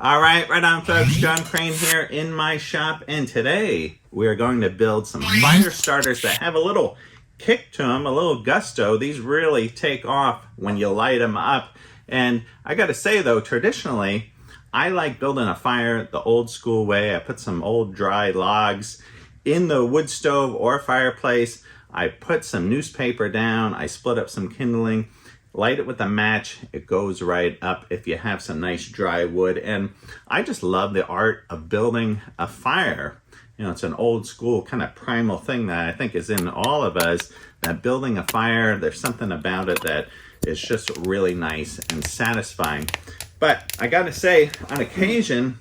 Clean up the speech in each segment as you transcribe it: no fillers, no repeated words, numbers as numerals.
All right, right on, folks. John Crane here in my shop, and today we are going to build some fire starters that have a little kick to them, a little gusto. These really take off when you light them up. And I got to say, though, traditionally, I like building a fire the old school way. I put some old dry logs in the wood stove or fireplace. I put some newspaper down. I split up some kindling. Light it with a match, it goes right up if you have some nice dry wood. And I just love the art of building a fire. You know, it's an old school kind of primal thing that I think is in all of us, that building a fire, there's something about it that is just really nice and satisfying. But I gotta say, on occasion,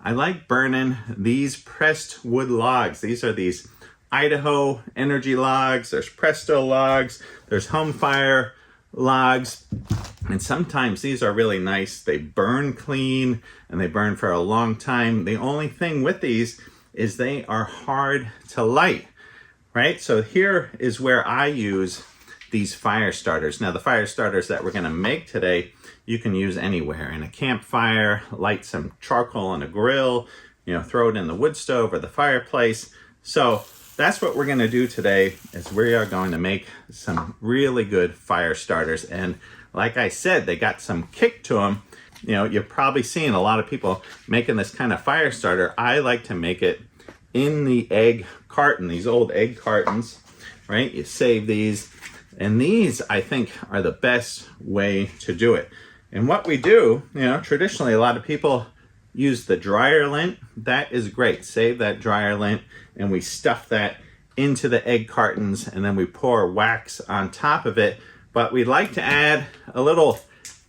I like burning these pressed wood logs. These are these Idaho energy logs, there's Presto logs, there's home fire logs, and sometimes these are really nice. They burn clean and they burn for a long time. The only thing with these is they are hard to light, right? So here is where I use these fire starters. Now the fire starters that we're gonna make today, you can use anywhere. In a campfire, light some charcoal on a grill, you know, throw it in the wood stove or the fireplace. So that's what we're going to do today, is we are going to make some really good fire starters. And like I said, they got some kick to them. You know, you're probably seeing a lot of people making this kind of fire starter. I like to make it in the egg carton, these old egg cartons, right? You save these. And these, I think, are the best way to do it. And what we do, you know, traditionally, a lot of people use the dryer lint. That is great. Save that dryer lint, and we stuff that into the egg cartons, and then we pour wax on top of it. But we'd like to add a little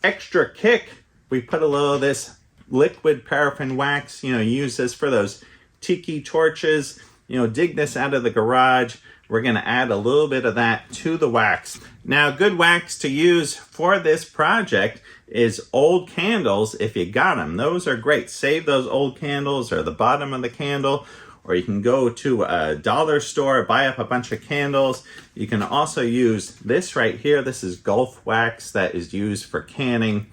extra kick. We put a little of this liquid paraffin wax, you know, use this for those tiki torches, you know, dig this out of the garage. We're gonna add a little bit of that to the wax. Now, good wax to use for this project is old candles if you got them. Those are great. Save those old candles or the bottom of the candle, or you can go to a dollar store, buy up a bunch of candles. You can also use this right here. This is Gulf wax that is used for canning.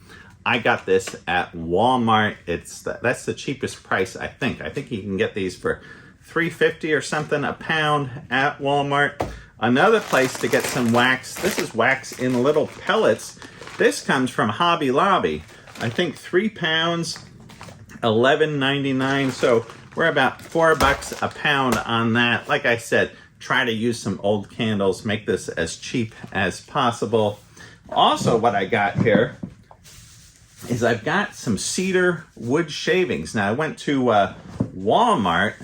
I got this at Walmart. That's the cheapest price, I think. I think you can get these for $3.50 or something a pound at Walmart. Another place to get some wax, this is wax in little pellets. This comes from Hobby Lobby. I think 3 pounds, $11.99. So we're about $4 a pound on that. Like I said, try to use some old candles, make this as cheap as possible. Also, what I got here is I've got some cedar wood shavings. Now I went to Walmart,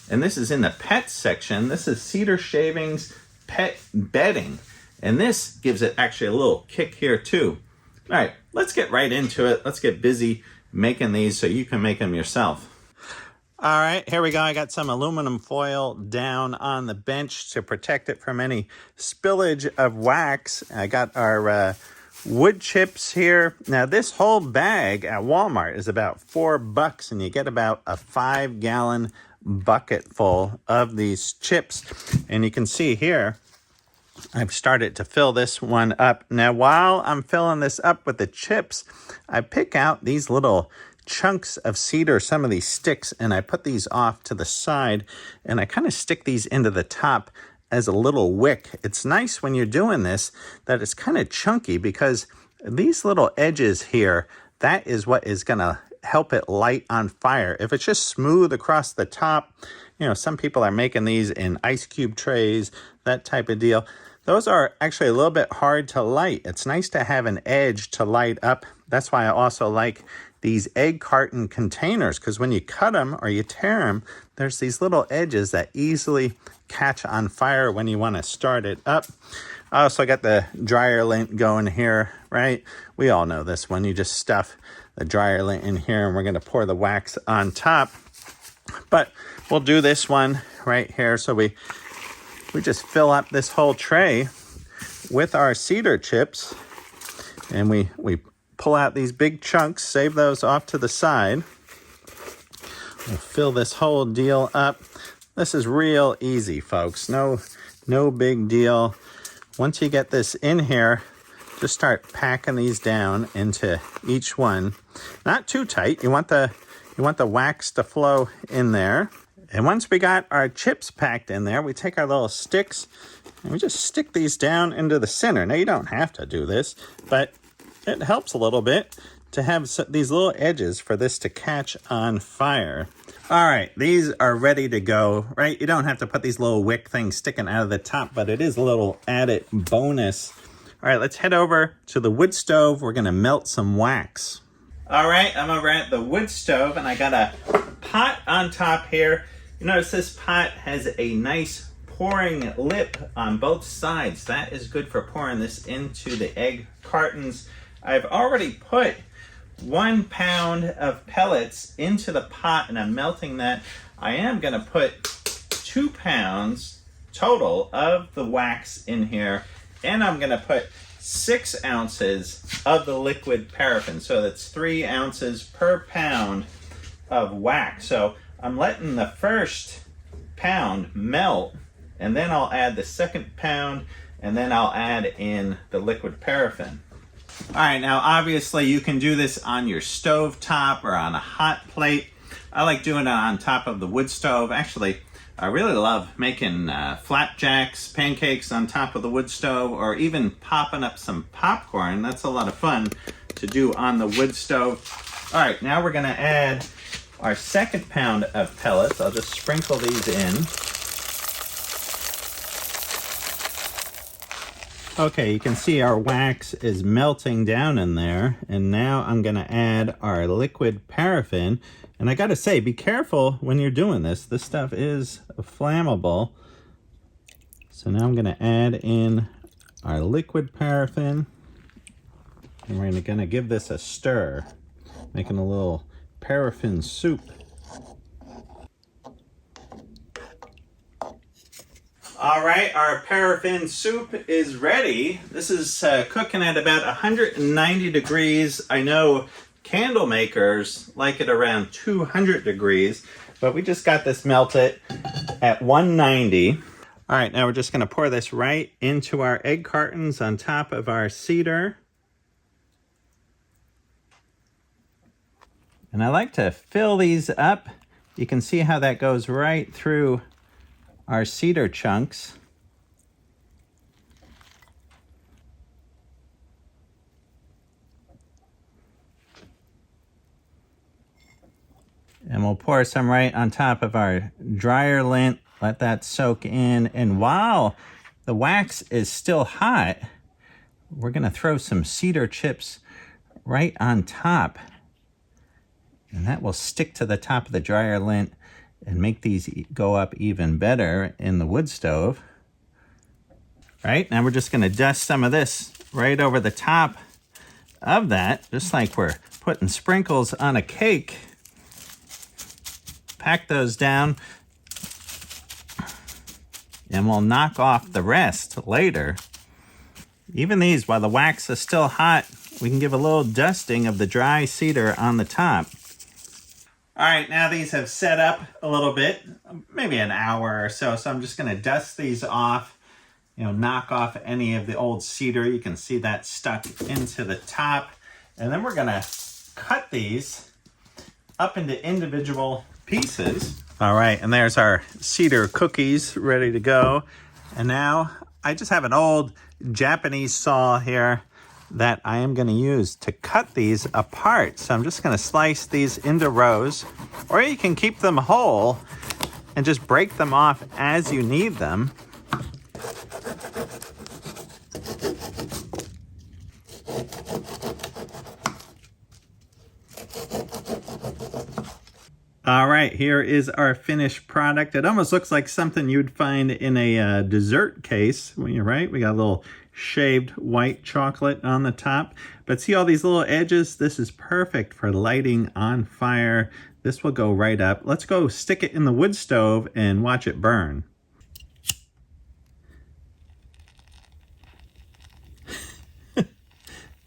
and this is in the pet section. This is cedar shavings pet bedding. And this gives it actually a little kick here too. All right, let's get right into it. Let's get busy making these so you can make them yourself. All right, here we go. I got some aluminum foil down on the bench to protect it from any spillage of wax. I got our wood chips here. Now this whole bag at Walmart is about $4, and you get about a 5-gallon bucket full of these chips. And you can see here, I've started to fill this one up. Now, while I'm filling this up with the chips, I pick out these little chunks of cedar, some of these sticks, and I put these off to the side, and I kind of stick these into the top as a little wick. It's nice when you're doing this that it's kind of chunky, because these little edges here, that is what is going to help it light on fire. If it's just smooth across the top, you know, some people are making these in ice cube trays, that type of deal. Those are actually a little bit hard to light. It's nice to have an edge to light up. That's why I also like these egg carton containers, because when you cut them or you tear them, there's these little edges that easily catch on fire when you want to start it up. I also got the dryer lint going here, right? We all know this one. You just stuff the dryer lint in here, and we're going to pour the wax on top. But we'll do this one right here. So we just fill up this whole tray with our cedar chips, and we pull out these big chunks, save those off to the side. We'll fill this whole deal up. This is real easy, folks. No big deal. Once you get this in here, just start packing these down into each one. Not too tight. You want the You want the wax to flow in there. And once we got our chips packed in there, we take our little sticks and we just stick these down into the center. Now, you don't have to do this, but it helps a little bit to have these little edges for this to catch on fire. All right, these are ready to go, right? You don't have to put these little wick things sticking out of the top, but it is a little added bonus. All right, let's head over to the wood stove. We're gonna melt some wax. All right, I'm over at the wood stove and I got a pot on top here. You notice this pot has a nice pouring lip on both sides. That is good for pouring this into the egg cartons. I've already put 1 pound of pellets into the pot and I'm melting that. I am gonna put 2 pounds total of the wax in here, and I'm gonna put 6 ounces of the liquid paraffin. So that's 3 ounces per pound of wax. So I'm letting the first pound melt, and then I'll add the second pound, and then I'll add in the liquid paraffin. All right, now obviously you can do this on your stove top or on a hot plate. I like doing it on top of the wood stove. Actually, I really love making flapjacks, pancakes on top of the wood stove, or even popping up some popcorn. That's a lot of fun to do on the wood stove. All right, now we're gonna add our second pound of pellets. I'll just sprinkle these in. Okay, you can see our wax is melting down in there, and now I'm gonna add our liquid paraffin. And I gotta say, be careful when you're doing this. This stuff is flammable. So now I'm gonna add in our liquid paraffin, and we're gonna give this a stir, making a little paraffin soup. All right, our paraffin soup is ready. This is cooking at about 190 degrees. I know candle makers like it around 200 degrees, but we just got this melted at 190. All right, now we're just gonna pour this right into our egg cartons on top of our cedar. And I like to fill these up. You can see how that goes right through our cedar chunks. And we'll pour some right on top of our dryer lint, let that soak in. And while the wax is still hot, we're gonna throw some cedar chips right on top. And that will stick to the top of the dryer lint and make these go up even better in the wood stove. Right, now we're just gonna dust some of this right over the top of that, just like we're putting sprinkles on a cake. Pack those down, and we'll knock off the rest later. Even these, while the wax is still hot, we can give a little dusting of the dry cedar on the top. All right, now these have set up a little bit, maybe an hour or so. So I'm just gonna dust these off, knock off any of the old cedar. You can see that stuck into the top. And then we're gonna cut these up into individual pieces. All right, and there's our cedar cookies ready to go. And now I just have an old Japanese saw here that I am going to use to cut these apart. So I'm just going to slice these into rows, or you can keep them whole and just break them off as you need them. All right, here is our finished product. It almost looks like something you'd find in a dessert case. You're right, we got a little shaved white chocolate on the top. But see all these little edges? This is perfect for lighting on fire. This will go right up. Let's go stick it in the wood stove and watch it burn.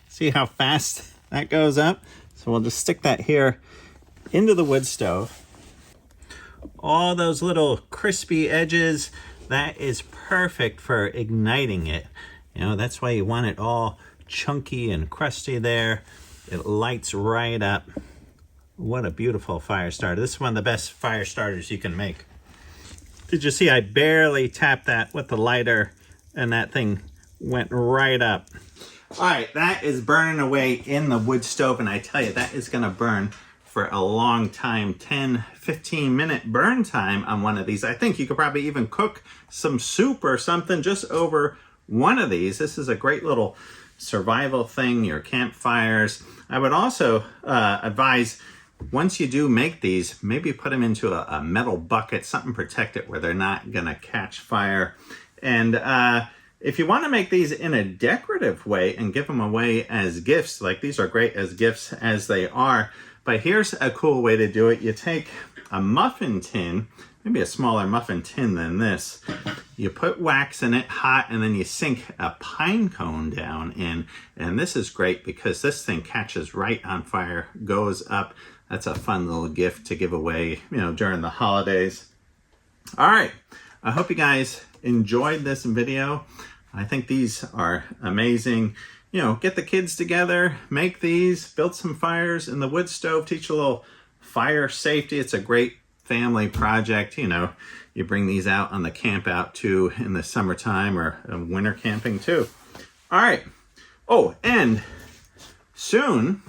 See how fast that goes up? So we'll just stick that here into the wood stove. All those little crispy edges, that is perfect for igniting it. That's why you want it all chunky and crusty there. It lights right up. What a beautiful fire starter. This is one of the best fire starters you can make. Did you see I barely tapped that with the lighter and that thing went right up. All right, that is burning away in the wood stove, and I tell you, that is gonna burn for a long time. 10-15 minute burn time on one of these. I think you could probably even cook some soup or something just over one of these. This is a great little survival thing, your campfires. I would also advise, once you do make these, maybe put them into a metal bucket, something protected where they're not gonna catch fire. And if you wanna make these in a decorative way and give them away as gifts, like these are great as gifts as they are, but here's a cool way to do it. You take a muffin tin, maybe a smaller muffin tin than this. You put wax in it hot, and then you sink a pine cone down in. And this is great because this thing catches right on fire, goes up. That's a fun little gift to give away, you know, during the holidays. All right, I hope you guys enjoyed this video. I think these are amazing. You know, get the kids together, make these, build some fires in the wood stove, teach a little fire safety. It's a great family project. You know, you bring these out on the camp out too in the summertime, or winter camping too. All right. Oh, and soon,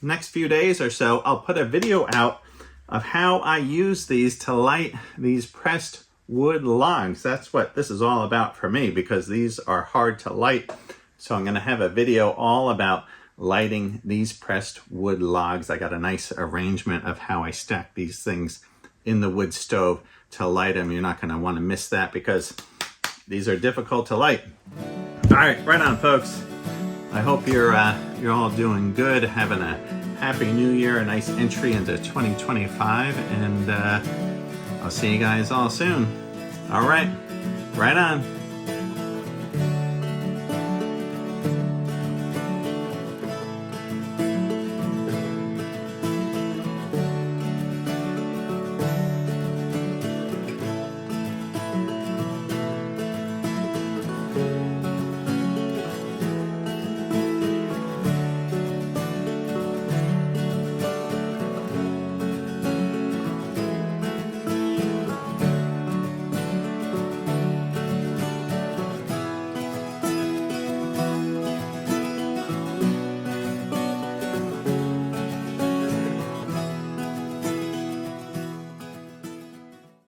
next few days or so, I'll put a video out of how I use these to light these pressed wood logs. That's what this is all about for me, because these are hard to light. So I'm gonna have a video all about lighting these pressed wood logs. I got a nice arrangement of how I stack these things in the wood stove to light them. You're not gonna wanna miss that because these are difficult to light. All right, right on, folks. I hope you're all doing good, having a happy new year, a nice entry into 2025, and I'll see you guys all soon. All right, right on.